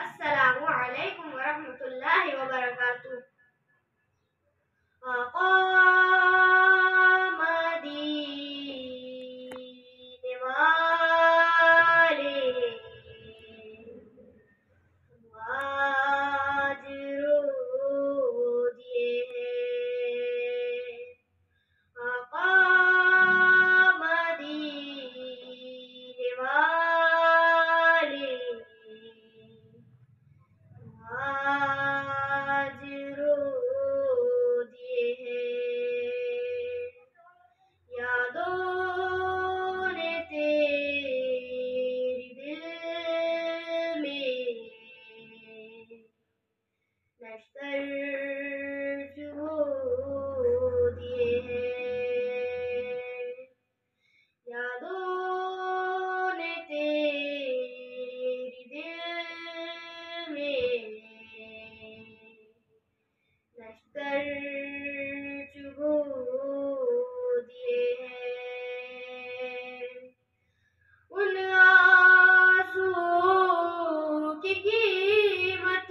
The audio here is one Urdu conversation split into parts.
السلام علیکم ورحمۃ اللہ وبرکاتہ۔ آقا مدینے والے آج رو دیے ہیں۔ آقا مدینے والے آج رو دیے ہیں۔ یادوں نے تیری دل میں نشتر چبو دیے ہیں۔ یادوں نے تیری دل میں نشتر چبو دیے ہیں۔ ان آنسوؤں کی قیمت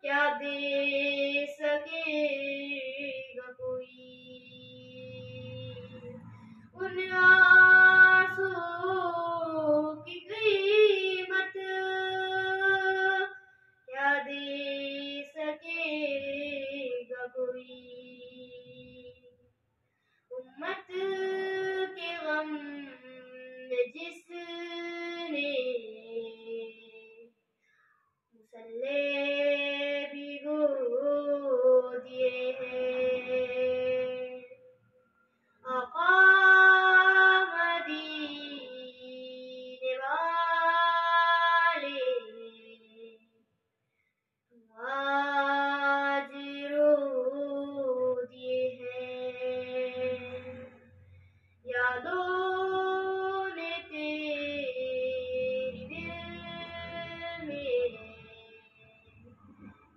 کیا دے سکے گا کوئی؟ ان آنسوؤں کی قیمت کیا دے سکے گا کوئی؟ امت کے غم میں جس نے مسلح بھگو دیے ہیں۔ آقا مدینے والے آج رو دیے ہیں۔ یادوں نے تیری دل میں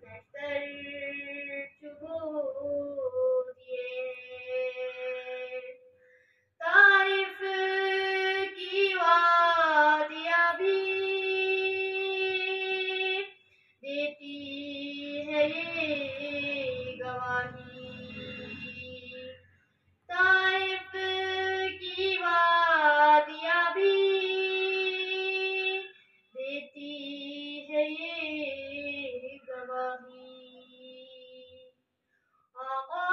نشتر چبو دیے ہیں۔ طائف کی وادیاں بھی دیتی ہے یہ گواہی۔ طائف کی وادیاں بھی دیتی ہے یہ گواہی۔ آقا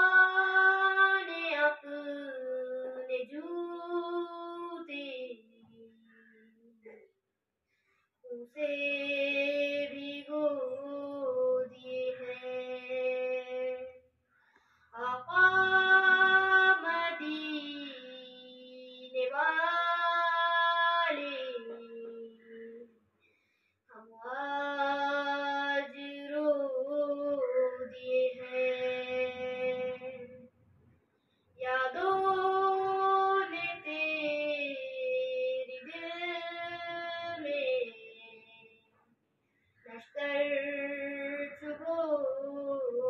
نے اپنے جوتے خون سے بھگو دیے ہیں۔ آقا مدینے والے ہم آج رو دیے ہیں۔ یادوں نے تیری دل میں نشتر چبو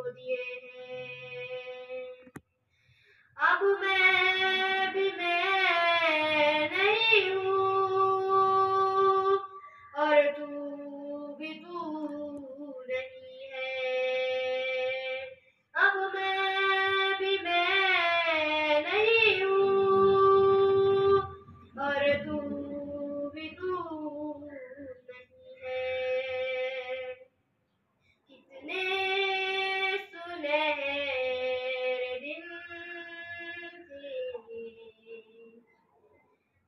دیے ہیں۔ اب میں بھی میں نہیں ہوں اور تو بھی تو نہیں ہے۔ اب میں بھی میں نہیں ہوں اور تو بھی تو نہیں ہے۔ کتنے سنہرے دن تھے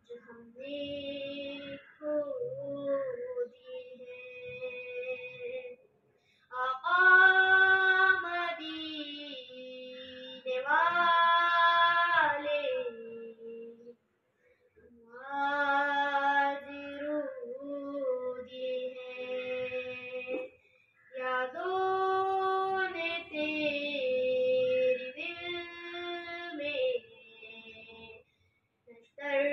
جو ہم نے کھو دیے ہیں۔ آقا مدینے والے آج رو دیے ہیں۔ یادوں نے تیری دل میں نشتر